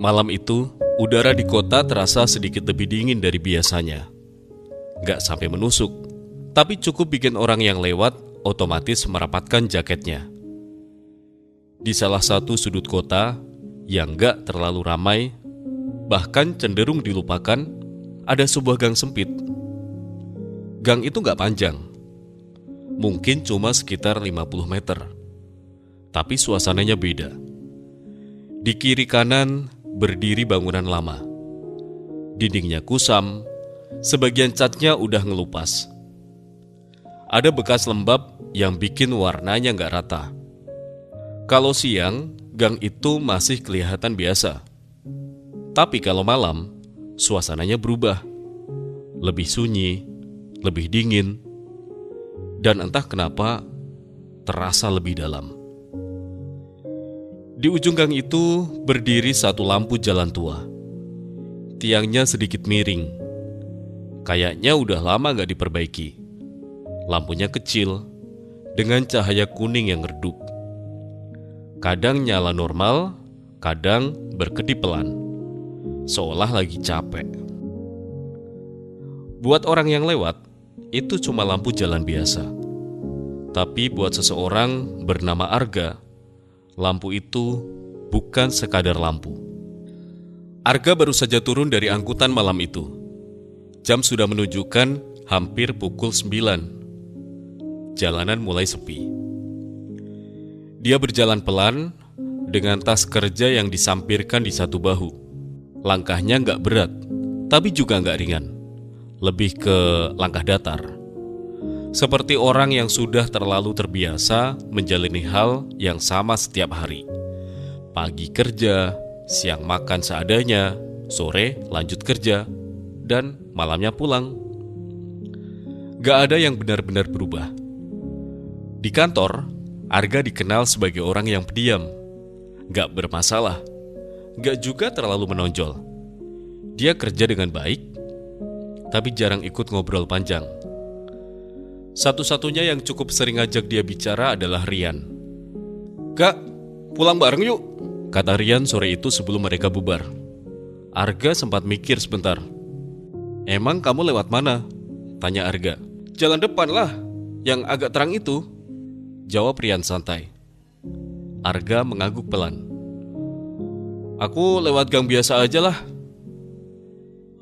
Malam itu, udara di kota terasa sedikit lebih dingin dari biasanya. Gak sampai menusuk, tapi cukup bikin orang yang lewat otomatis merapatkan jaketnya. Di salah satu sudut kota yang gak terlalu ramai, bahkan cenderung dilupakan, ada sebuah gang sempit. Gang itu gak panjang, mungkin cuma sekitar 50 meter. Tapi suasananya beda. Di kiri kanan berdiri bangunan lama. Dindingnya kusam, sebagian catnya udah ngelupas. Ada bekas lembab yang bikin warnanya gak rata. Kalau siang, gang itu masih kelihatan biasa. Tapi kalau malam, suasananya berubah. Lebih sunyi, lebih dingin, dan entah kenapa terasa lebih dalam. Di ujung gang itu berdiri satu lampu jalan tua. Tiangnya sedikit miring. Kayaknya udah lama gak diperbaiki. Lampunya kecil, dengan cahaya kuning yang redup. Kadang nyala normal, kadang berkedip pelan, seolah lagi capek. Buat orang yang lewat, itu cuma lampu jalan biasa. Tapi buat seseorang bernama Arga, lampu itu bukan sekadar lampu. Arga baru saja turun dari angkutan malam itu. Jam sudah menunjukkan hampir pukul 9. Jalanan mulai sepi. Dia berjalan pelan dengan tas kerja yang disampirkan di satu bahu. Langkahnya nggak berat, tapi juga nggak ringan. Lebih ke langkah datar. Seperti orang yang sudah terlalu terbiasa menjalani hal yang sama setiap hari. Pagi kerja, siang makan seadanya, sore lanjut kerja, dan malamnya pulang. Gak ada yang benar-benar berubah. Di kantor, Arga dikenal sebagai orang yang pendiam, gak bermasalah, gak juga terlalu menonjol. Dia kerja dengan baik, tapi jarang ikut ngobrol panjang. Satu-satunya yang cukup sering ngajak dia bicara adalah Rian. "Kak, pulang bareng yuk," kata Rian sore itu sebelum mereka bubar. Arga sempat mikir sebentar. "Emang kamu lewat mana?" tanya Arga. "Jalan depan lah, yang agak terang itu," jawab Rian santai. Arga mengangguk pelan. "Aku lewat gang biasa aja lah."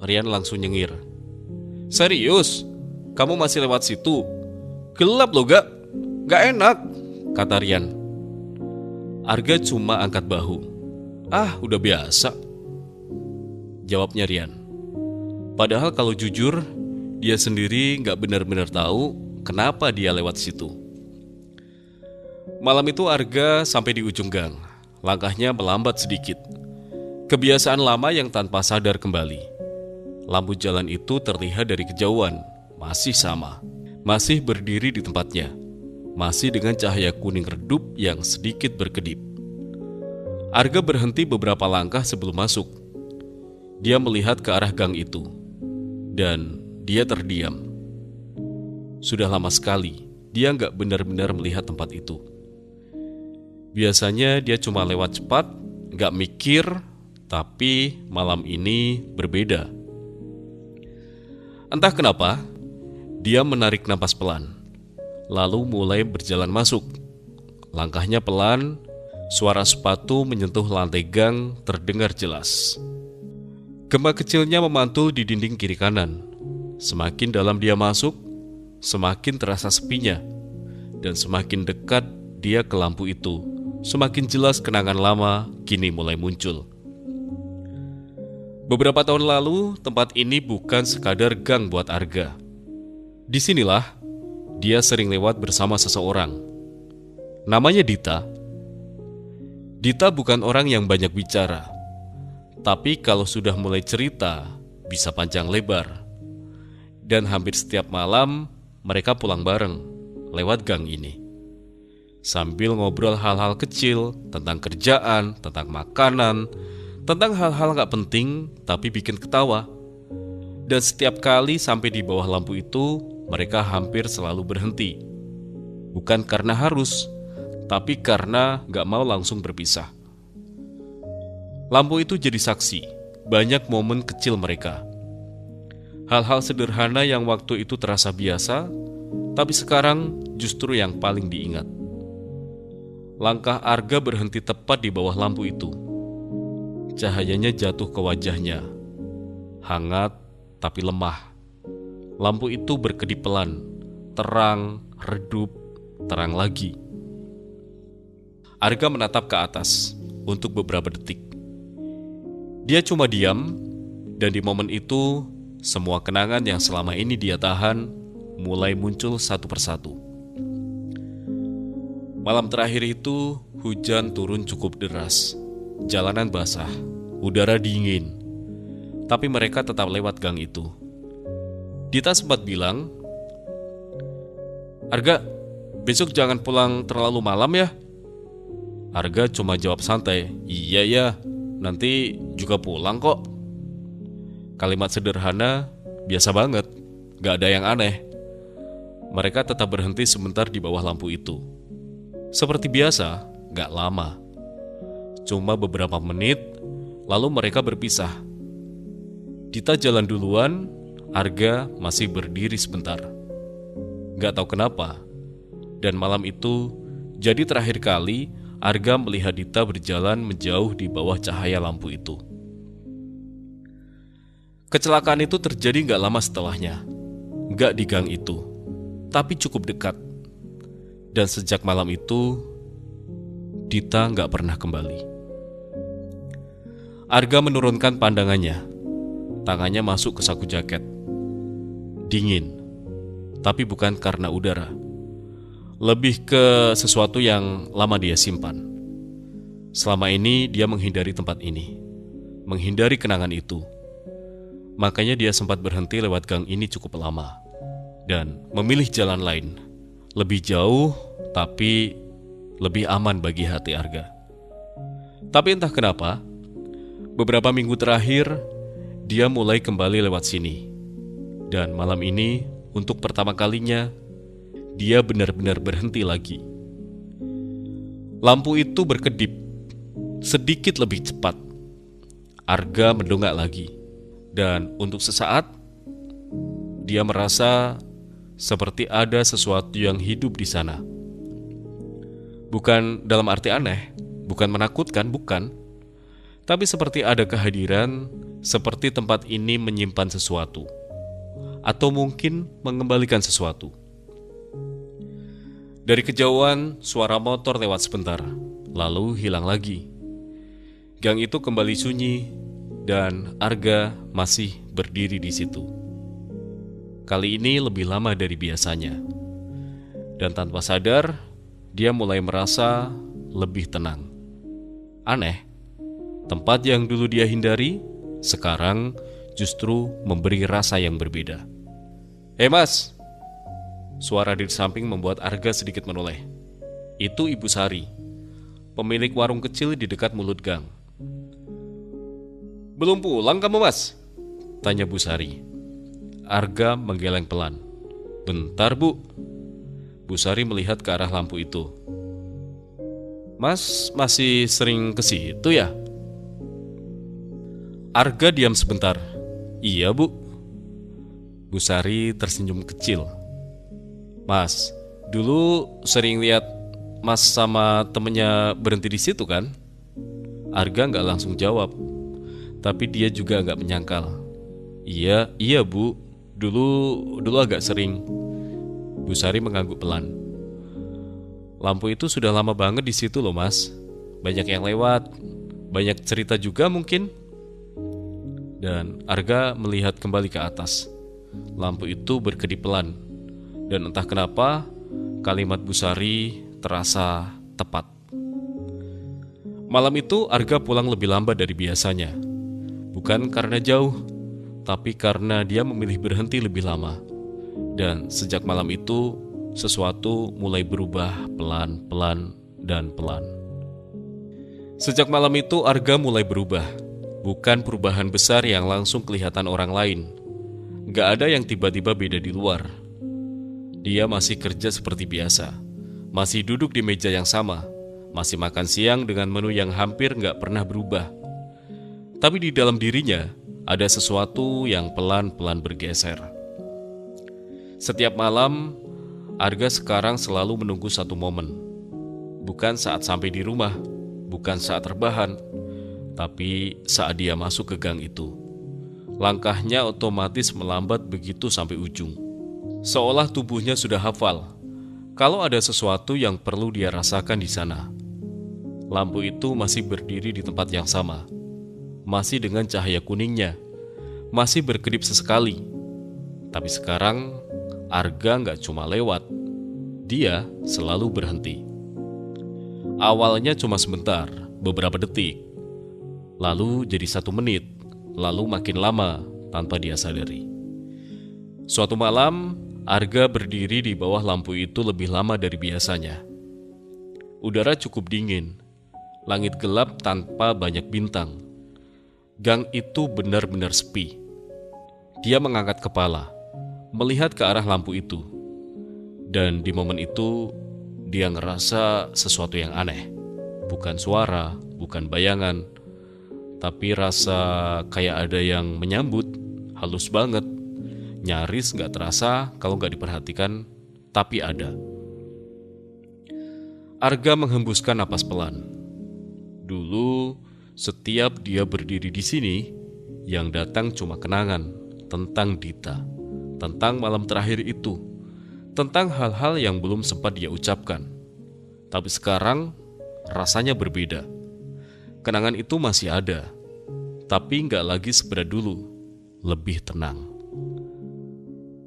Rian langsung nyengir. "Serius? Kamu masih lewat situ? Gelap loh gak? Gak enak," kata Rian. Arga cuma angkat bahu. "Ah, udah biasa," jawabnya Rian. Padahal kalau jujur, dia sendiri gak benar-benar tahu kenapa dia lewat situ. Malam itu Arga sampai di ujung gang. Langkahnya melambat sedikit. Kebiasaan lama yang tanpa sadar kembali. Lampu jalan itu terlihat dari kejauhan, masih sama. Masih berdiri di tempatnya, masih dengan cahaya kuning redup yang sedikit berkedip. Arga berhenti beberapa langkah sebelum masuk. Dia melihat ke arah gang itu, dan dia terdiam. Sudah lama sekali dia nggak benar-benar melihat tempat itu. Biasanya dia cuma lewat cepat, nggak mikir, tapi malam ini berbeda. Entah kenapa, dia menarik napas pelan, lalu mulai berjalan masuk. Langkahnya pelan, suara sepatu menyentuh lantai gang terdengar jelas. Gema kecilnya memantul di dinding kiri kanan. Semakin dalam dia masuk, semakin terasa sepinya. Dan semakin dekat dia ke lampu itu, semakin jelas kenangan lama kini mulai muncul. Beberapa tahun lalu, tempat ini bukan sekadar gang buat Arga. Disinilah dia sering lewat bersama seseorang. Namanya Dita. Dita bukan orang yang banyak bicara, tapi kalau sudah mulai cerita, bisa panjang lebar. Dan hampir setiap malam, mereka pulang bareng, lewat gang ini. Sambil ngobrol hal-hal kecil, tentang kerjaan, tentang makanan, tentang hal-hal gak penting, tapi bikin ketawa. Dan setiap kali sampai di bawah lampu itu, mereka hampir selalu berhenti. Bukan karena harus, tapi karena gak mau langsung berpisah. Lampu itu jadi saksi banyak momen kecil mereka. Hal-hal sederhana yang waktu itu terasa biasa, tapi sekarang justru yang paling diingat. Langkah Arga berhenti tepat di bawah lampu itu. Cahayanya jatuh ke wajahnya. Hangat tapi lemah. Lampu itu berkedip pelan, terang, redup, terang lagi. Arga menatap ke atas untuk beberapa detik. Dia cuma diam, dan di momen itu semua kenangan yang selama ini dia tahan mulai muncul satu persatu. Malam terakhir itu hujan turun cukup deras. Jalanan basah, udara dingin. Tapi mereka tetap lewat gang itu. Dita sempat bilang, "Arga, besok jangan pulang terlalu malam ya." Arga cuma jawab santai, "Iya ya, nanti juga pulang kok." Kalimat sederhana, biasa banget, gak ada yang aneh. Mereka tetap berhenti sebentar di bawah lampu itu. Seperti biasa, gak lama. Cuma beberapa menit, lalu mereka berpisah. Dita jalan duluan, Arga masih berdiri sebentar. Gak tahu kenapa. Dan malam itu, jadi terakhir kali Arga melihat Dita berjalan menjauh di bawah cahaya lampu itu. Kecelakaan itu terjadi gak lama setelahnya. Gak di gang itu, tapi cukup dekat. Dan sejak malam itu, Dita gak pernah kembali. Arga menurunkan pandangannya. Tangannya masuk ke saku jaket. Dingin, tapi bukan karena udara. Lebih ke sesuatu yang lama dia simpan. Selama ini dia menghindari tempat ini, menghindari kenangan itu. Makanya dia sempat berhenti lewat gang ini cukup lama dan memilih jalan lain, lebih jauh tapi lebih aman bagi hati Arga. Tapi entah kenapa, beberapa minggu terakhir dia mulai kembali lewat sini. Dan malam ini untuk pertama kalinya dia benar-benar berhenti lagi. Lampu itu berkedip sedikit lebih cepat. Arga mendongak lagi. Dan untuk sesaat, dia merasa seperti ada sesuatu yang hidup di sana. Bukan dalam arti aneh, bukan menakutkan, bukan. Tapi seperti ada kehadiran, seperti tempat ini menyimpan sesuatu. Atau mungkin mengembalikan sesuatu. Dari kejauhan, suara motor lewat sebentar, lalu hilang lagi. Gang itu kembali sunyi, dan Arga masih berdiri di situ. Kali ini lebih lama dari biasanya. Dan tanpa sadar, dia mulai merasa lebih tenang. Aneh, tempat yang dulu dia hindari, sekarang justru memberi rasa yang berbeda. "Hei mas!" Suara di samping membuat Arga sedikit menoleh. Itu Ibu Sari, pemilik warung kecil di dekat mulut gang. "Belum pulang kamu mas?" tanya Bu Sari. Arga menggeleng pelan. "Bentar bu." Bu Sari melihat ke arah lampu itu. "Mas masih sering ke situ ya?" Arga diam sebentar. "Iya bu." Bu Sari tersenyum kecil. "Mas, dulu sering lihat mas sama temennya berhenti di situ kan?" Arga gak langsung jawab, tapi dia juga gak menyangkal. Iya bu, dulu agak sering." Bu Sari mengangguk pelan. "Lampu itu sudah lama banget di situ loh mas. Banyak yang lewat, banyak cerita juga mungkin." Dan Arga melihat kembali ke atas. Lampu itu berkedip pelan. Dan entah kenapa, kalimat Bu Sari terasa tepat. Malam itu Arga pulang lebih lambat dari biasanya. Bukan karena jauh, tapi karena dia memilih berhenti lebih lama. Dan sejak malam itu, sesuatu mulai berubah pelan-pelan dan pelan. Sejak malam itu Arga mulai berubah. Bukan perubahan besar yang langsung kelihatan orang lain. Gak ada yang tiba-tiba beda di luar. Dia masih kerja seperti biasa. masih duduk di meja yang sama, masih makan siang dengan menu yang hampir nggak pernah berubah. Tapi di dalam dirinya ada sesuatu yang pelan-pelan bergeser. Setiap malam, Arga sekarang selalu menunggu satu momen. Bukan saat sampai di rumah, bukan saat rebahan, tapi saat dia masuk ke gang itu. Langkahnya otomatis melambat begitu sampai ujung. Seolah tubuhnya sudah hafal kalau ada sesuatu yang perlu dia rasakan di sana. Lampu itu masih berdiri di tempat yang sama, masih dengan cahaya kuningnya, masih berkedip sesekali. Tapi sekarang Arga nggak cuma lewat, dia selalu berhenti. Awalnya cuma sebentar, beberapa detik, lalu jadi 1 menit, lalu makin lama tanpa dia sadari. Suatu malam, Arga berdiri di bawah lampu itu lebih lama dari biasanya. Udara cukup dingin, langit gelap tanpa banyak bintang. Gang itu benar-benar sepi. Dia mengangkat kepala, melihat ke arah lampu itu. Dan di momen itu, dia ngerasa sesuatu yang aneh. Bukan suara, bukan bayangan, tapi rasa kayak ada yang menyambut, halus banget. Nyaris gak terasa kalau gak diperhatikan, tapi ada. Arga menghembuskan napas pelan. Dulu, setiap dia berdiri di sini, yang datang cuma kenangan tentang Dita, tentang malam terakhir itu, tentang hal-hal yang belum sempat dia ucapkan. Tapi sekarang, rasanya berbeda. Kenangan itu masih ada, tapi nggak lagi seberat dulu, lebih tenang.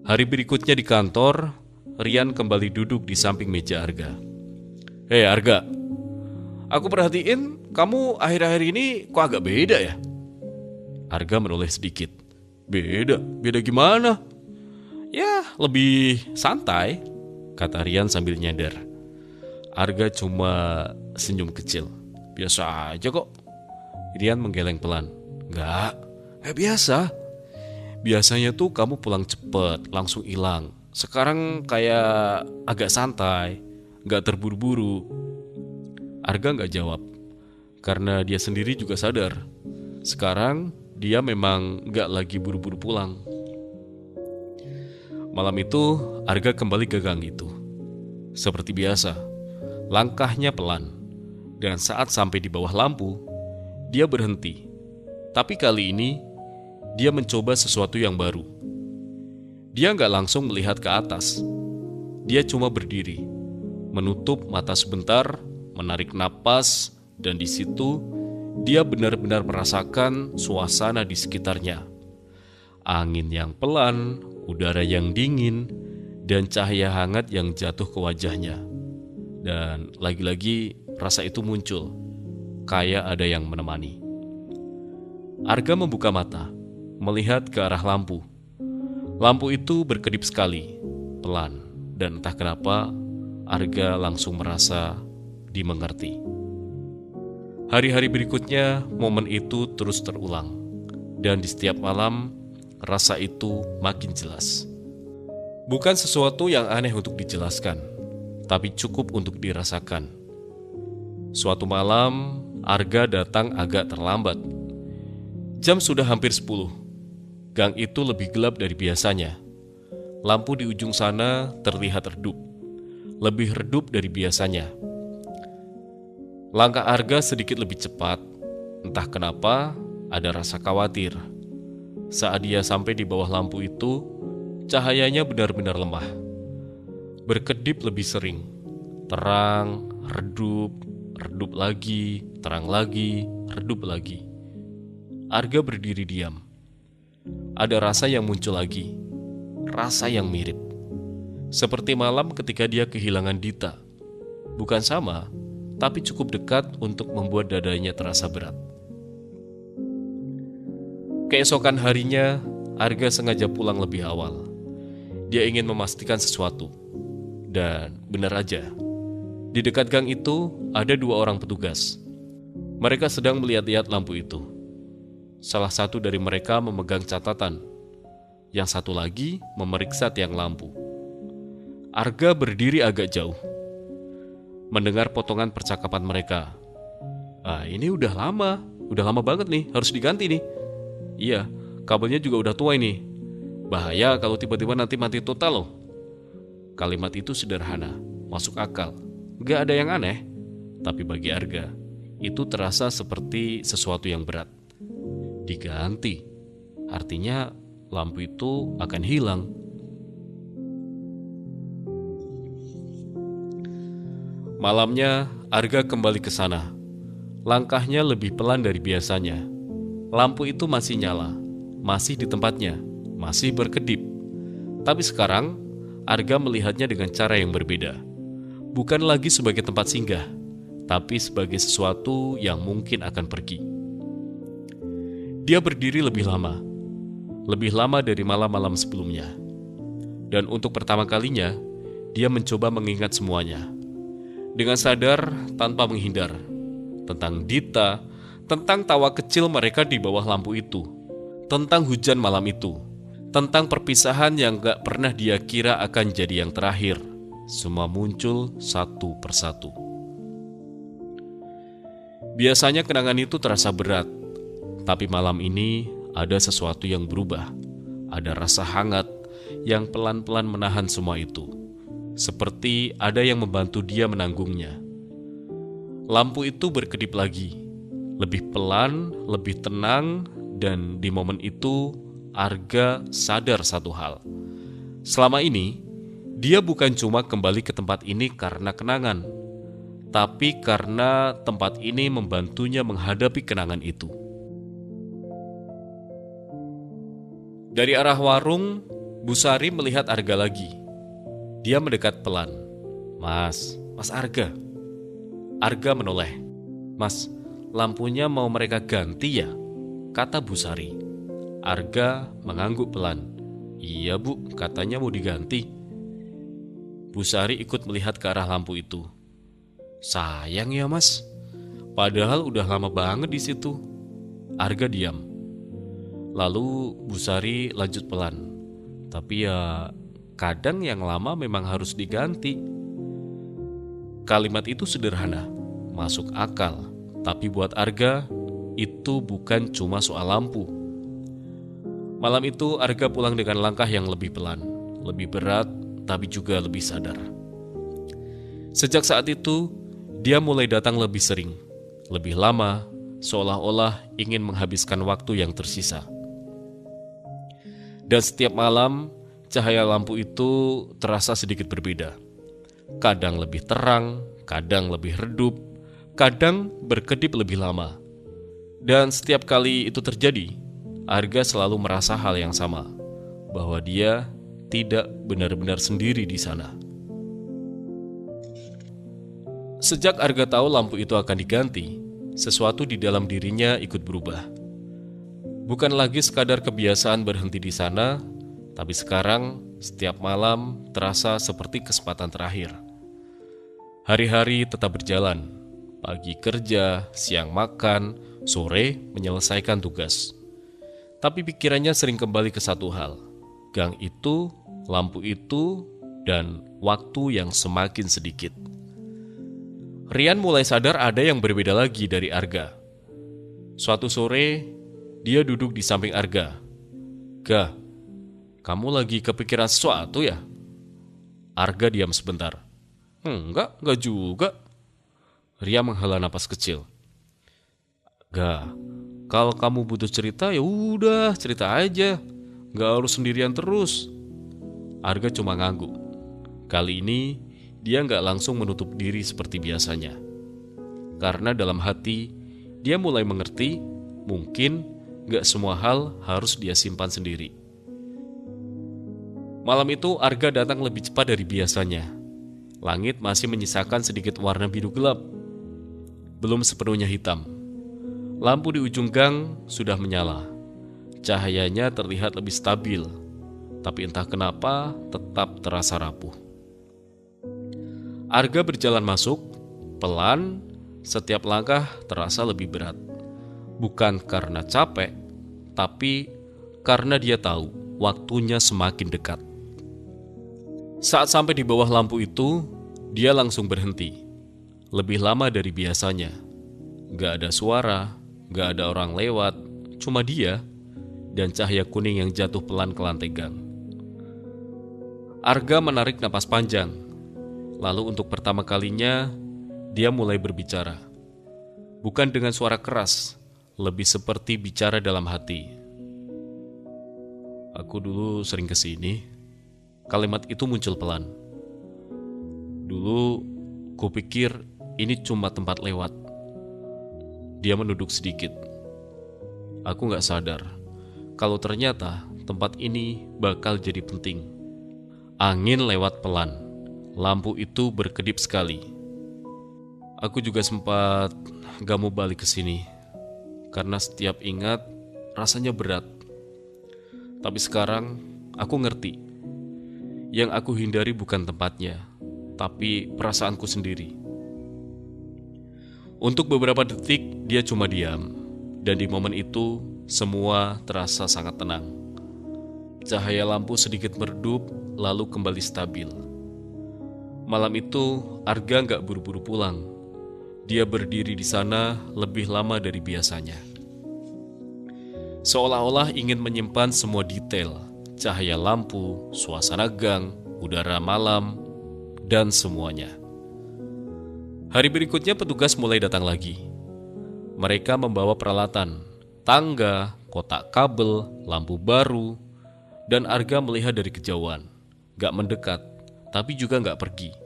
Hari berikutnya di kantor, Rian kembali duduk di samping meja Arga. Hei Arga, aku perhatiin kamu akhir-akhir ini kok agak beda ya? Arga menoleh sedikit. Beda gimana? Ya, lebih santai, kata Rian sambil nyadar. Arga cuma senyum kecil. Biasa aja kok. Rian menggeleng pelan. Enggak biasa. Biasanya tuh kamu pulang cepet, langsung hilang. Sekarang kayak agak santai, gak terburu-buru. Arga gak jawab, karena dia sendiri juga sadar. Sekarang dia memang gak lagi buru-buru pulang. Malam itu, Arga kembali ke gang itu. Seperti biasa, langkahnya pelan. Dan saat sampai di bawah lampu, dia berhenti. Tapi kali ini, dia mencoba sesuatu yang baru. Dia nggak langsung melihat ke atas. Dia cuma berdiri, menutup mata sebentar, menarik napas, dan di situ, dia benar-benar merasakan suasana di sekitarnya. Angin yang pelan, udara yang dingin, dan cahaya hangat yang jatuh ke wajahnya. Dan lagi-lagi rasa itu muncul, kayak ada yang menemani. Arga membuka mata, melihat ke arah lampu. Lampu itu berkedip sekali, pelan, dan entah kenapa Arga langsung merasa dimengerti. Hari-hari berikutnya, momen itu terus terulang, dan di setiap malam, rasa itu makin jelas. Bukan sesuatu yang aneh untuk dijelaskan, tapi cukup untuk dirasakan. Suatu malam, Arga datang agak terlambat. Jam sudah hampir 10. Gang itu lebih gelap dari biasanya. Lampu di ujung sana terlihat redup. Lebih redup dari biasanya. Langkah Arga sedikit lebih cepat. Entah kenapa, ada rasa khawatir. Saat dia sampai di bawah lampu itu, cahayanya benar-benar lemah. Berkedip lebih sering. Terang, redup, redup lagi, terang lagi, redup lagi. Arga berdiri diam. Ada rasa yang muncul lagi. Rasa yang mirip. Seperti malam ketika dia kehilangan Dita. Bukan sama, tapi cukup dekat untuk membuat dadanya terasa berat. Keesokan harinya, Arga sengaja pulang lebih awal. Dia ingin memastikan sesuatu. Dan benar aja, di dekat gang itu ada 2 orang petugas. Mereka sedang melihat-lihat lampu itu. Salah satu dari mereka memegang catatan. Yang satu lagi memeriksa tiang lampu. Arga berdiri agak jauh. mendengar potongan percakapan mereka. Ini udah lama banget nih, harus diganti nih. Iya, kabelnya juga udah tua ini. Bahaya kalau tiba-tiba nanti mati total loh. Kalimat itu sederhana, masuk akal, gak ada yang aneh. Tapi bagi Arga, itu terasa seperti sesuatu yang berat. Diganti, artinya lampu itu akan hilang. Malamnya, Arga kembali ke sana. Langkahnya lebih pelan dari biasanya. Lampu itu masih nyala, masih di tempatnya, masih berkedip. Tapi sekarang, Arga melihatnya dengan cara yang berbeda. Bukan lagi sebagai tempat singgah, tapi sebagai sesuatu yang mungkin akan pergi. Dia berdiri lebih lama dari malam-malam sebelumnya. Dan untuk pertama kalinya, dia mencoba mengingat semuanya. Dengan sadar, tanpa menghindar. Tentang Dita, tentang tawa kecil mereka di bawah lampu itu, tentang hujan malam itu, tentang perpisahan yang gak pernah dia kira akan jadi yang terakhir. Semua muncul satu persatu. Biasanya kenangan itu terasa berat, tapi malam ini ada sesuatu yang berubah. Ada rasa hangat yang pelan-pelan menahan semua itu. Seperti ada yang membantu dia menanggungnya. Lampu itu berkedip lagi, lebih pelan, lebih tenang, dan di momen itu Arga sadar satu hal. Selama ini, dia bukan cuma kembali ke tempat ini karena kenangan, tapi karena tempat ini membantunya menghadapi kenangan itu. Dari arah warung, Bu Sari melihat Arga lagi. Dia mendekat pelan. Mas Arga. Arga menoleh. Mas, lampunya mau mereka ganti ya? Kata Bu Sari. Arga mengangguk pelan. Iya Bu, katanya mau diganti. Bu Sari ikut melihat ke arah lampu itu. Sayang ya Mas, padahal udah lama banget di situ. Arga diam. Lalu Bu Sari lanjut pelan. Tapi ya kadang yang lama memang harus diganti. Kalimat itu sederhana, masuk akal. Tapi buat Arga, itu bukan cuma soal lampu. Malam itu Arga pulang dengan langkah yang lebih pelan, lebih berat, tapi juga lebih sadar. Sejak saat itu, dia mulai datang lebih sering, lebih lama, seolah-olah ingin menghabiskan waktu yang tersisa. Dan setiap malam, cahaya lampu itu terasa sedikit berbeda. Kadang lebih terang, kadang lebih redup, kadang berkedip lebih lama. Dan setiap kali itu terjadi, Arga selalu merasa hal yang sama, bahwa dia tidak benar-benar sendiri di sana. Sejak Arga tahu lampu itu akan diganti, sesuatu di dalam dirinya ikut berubah. Bukan lagi sekadar kebiasaan berhenti di sana, tapi sekarang setiap malam terasa seperti kesempatan terakhir. Hari-hari tetap berjalan, pagi kerja, siang makan, sore menyelesaikan tugas. Tapi pikirannya sering kembali ke satu hal, gang itu, lampu itu, dan waktu yang semakin sedikit. Rian mulai sadar ada yang berbeda lagi dari Arga. Suatu sore, dia duduk di samping Arga. Ga, kamu lagi kepikiran sesuatu ya? Arga diam sebentar. Enggak juga. Ria menghela napas kecil. Ga, kalau kamu butuh cerita ya udah cerita aja. Gak harus sendirian terus. Arga cuma ngangguk. Kali ini dia gak langsung menutup diri seperti biasanya. Karena dalam hati dia mulai mengerti mungkin gak semua hal harus dia simpan sendiri. Malam itu Arga datang lebih cepat dari biasanya. Langit masih menyisakan sedikit warna biru gelap. Belum sepenuhnya hitam. Lampu di ujung gang sudah menyala. Cahayanya terlihat lebih stabil, tapi entah kenapa tetap terasa rapuh. Arga berjalan masuk, pelan, setiap langkah terasa lebih berat. Bukan karena capek, tapi karena dia tahu waktunya semakin dekat. Saat sampai di bawah lampu itu, dia langsung berhenti. lebih lama dari biasanya. Gak ada suara, gak ada orang lewat, cuma dia dan cahaya kuning yang jatuh pelan ke lantai gang. Arga menarik napas panjang. Lalu untuk pertama kalinya, dia mulai berbicara. Bukan dengan suara keras, lebih seperti bicara dalam hati. Aku dulu sering kesini. Kalimat itu muncul pelan. Dulu, kupikir ini cuma tempat lewat. Dia menunduk sedikit. Aku gak sadar kalau ternyata tempat ini bakal jadi penting. Angin lewat pelan. Lampu itu berkedip sekali. Aku juga sempat gak mau balik ke sini karena setiap ingat rasanya berat. Tapi sekarang aku ngerti. Yang aku hindari bukan tempatnya, tapi perasaanku sendiri. Untuk beberapa detik dia cuma diam, dan di momen itu semua terasa sangat tenang. Cahaya lampu sedikit meredup, lalu kembali stabil. Malam itu Arga gak buru-buru pulang. Dia berdiri di sana lebih lama dari biasanya. Seolah-olah ingin menyimpan semua detail, cahaya lampu, suasana gang, udara malam, dan semuanya. Hari berikutnya petugas mulai datang lagi. Mereka membawa peralatan, tangga, kotak kabel, lampu baru, dan Arga melihat dari kejauhan. Gak mendekat, tapi juga gak pergi.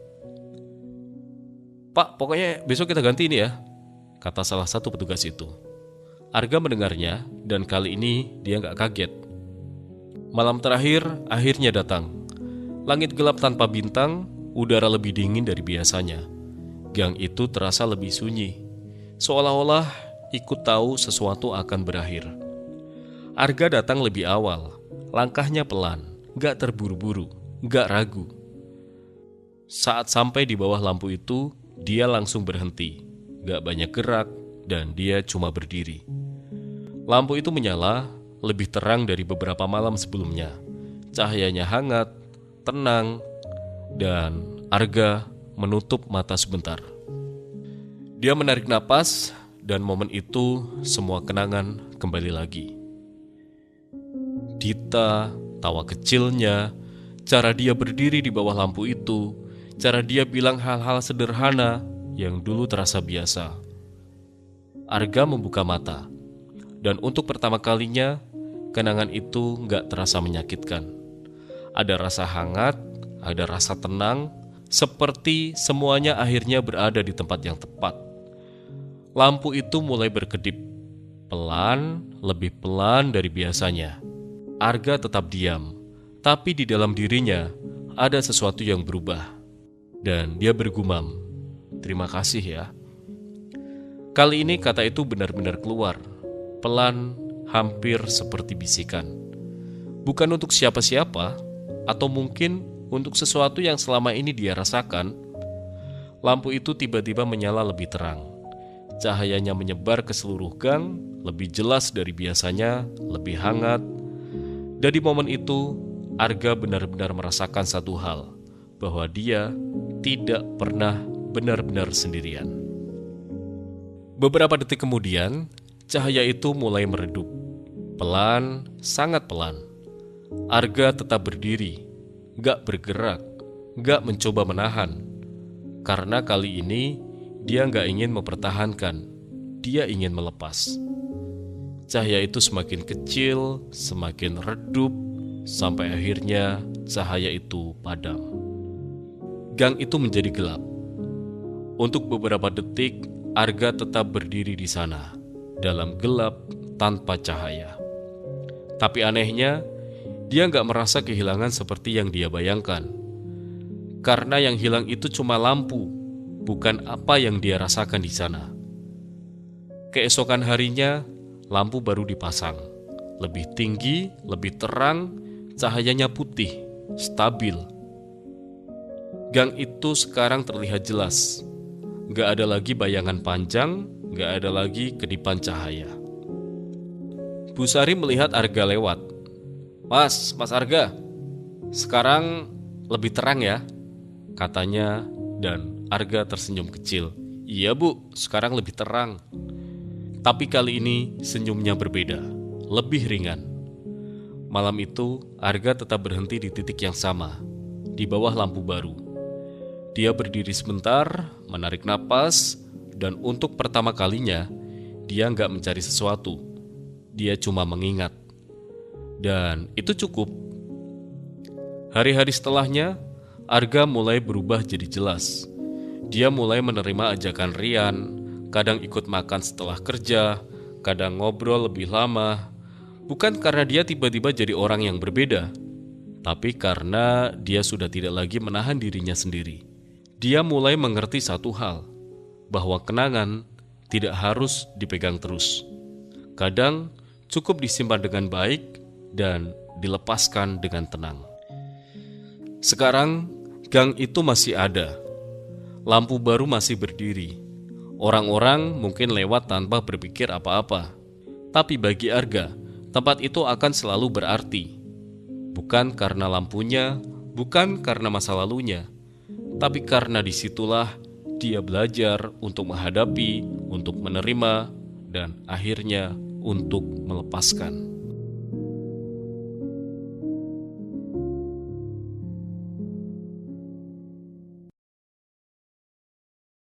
Pak, pokoknya besok kita ganti ini ya, kata salah satu petugas itu. Arga mendengarnya, dan kali ini dia gak kaget. Malam terakhir akhirnya datang. Langit gelap tanpa bintang, udara lebih dingin dari biasanya. Gang itu terasa lebih sunyi, seolah-olah ikut tahu sesuatu akan berakhir. Arga datang lebih awal, langkahnya pelan, gak terburu-buru, gak ragu. Saat sampai di bawah lampu itu, dia langsung berhenti, gak banyak gerak, dan dia cuma berdiri. Lampu itu menyala, lebih terang dari beberapa malam sebelumnya. Cahayanya hangat, tenang, dan Arga menutup mata sebentar. Dia menarik napas, dan momen itu semua kenangan kembali lagi. Dita, tawa kecilnya, cara dia berdiri di bawah lampu itu, cara dia bilang hal-hal sederhana yang dulu terasa biasa. Arga membuka mata, dan untuk pertama kalinya, kenangan itu gak terasa menyakitkan. Ada rasa hangat, ada rasa tenang, seperti semuanya akhirnya berada di tempat yang tepat. Lampu itu mulai berkedip, pelan, lebih pelan dari biasanya. Arga tetap diam, tapi di dalam dirinya ada sesuatu yang berubah. Dan dia bergumam, "Terima kasih ya." Kali ini kata itu benar-benar keluar, pelan, hampir seperti bisikan. Bukan untuk siapa-siapa, atau mungkin untuk sesuatu yang selama ini dia rasakan. Lampu itu tiba-tiba menyala lebih terang. Cahayanya menyebar ke seluruh gang, lebih jelas dari biasanya, lebih hangat. Dan di momen itu, Arga benar-benar merasakan satu hal, bahwa dia tidak pernah benar-benar sendirian. Beberapa detik kemudian, cahaya itu mulai meredup. Pelan, sangat pelan. Arga tetap berdiri, gak bergerak, gak mencoba menahan. Karena kali ini, dia gak ingin mempertahankan, dia ingin melepas. Cahaya itu semakin kecil, semakin redup, sampai akhirnya cahaya itu padam. Gang itu menjadi gelap. Untuk beberapa detik, Arga tetap berdiri di sana, dalam gelap tanpa cahaya. Tapi anehnya, dia gak merasa kehilangan seperti yang dia bayangkan. Karena yang hilang itu cuma lampu, bukan apa yang dia rasakan di sana. Keesokan harinya, lampu baru dipasang. Lebih tinggi, lebih terang, cahayanya putih, stabil. Gang itu sekarang terlihat jelas. Gak ada lagi bayangan panjang, gak ada lagi kedipan cahaya. Bu Sari melihat Arga lewat. Mas Arga, sekarang lebih terang ya," katanya, dan Arga tersenyum kecil. "Iya bu, sekarang lebih terang." Tapi kali ini senyumnya berbeda, lebih ringan. Malam itu, Arga tetap berhenti di titik yang sama, di bawah lampu baru. Dia berdiri sebentar, menarik napas, dan untuk pertama kalinya, dia nggak mencari sesuatu. Dia cuma mengingat. Dan itu cukup. Hari-hari setelahnya, Arga mulai berubah jadi jelas. Dia mulai menerima ajakan Rian, kadang ikut makan setelah kerja, kadang ngobrol lebih lama. Bukan karena dia tiba-tiba jadi orang yang berbeda, tapi karena dia sudah tidak lagi menahan dirinya sendiri. Dia mulai mengerti satu hal, bahwa kenangan tidak harus dipegang terus. Kadang cukup disimpan dengan baik dan dilepaskan dengan tenang. Sekarang, gang itu masih ada. Lampu baru masih berdiri. Orang-orang mungkin lewat tanpa berpikir apa-apa. Tapi bagi Arga, tempat itu akan selalu berarti. Bukan karena lampunya, bukan karena masa lalunya, tapi karena disitulah dia belajar untuk menghadapi, untuk menerima, dan akhirnya untuk melepaskan.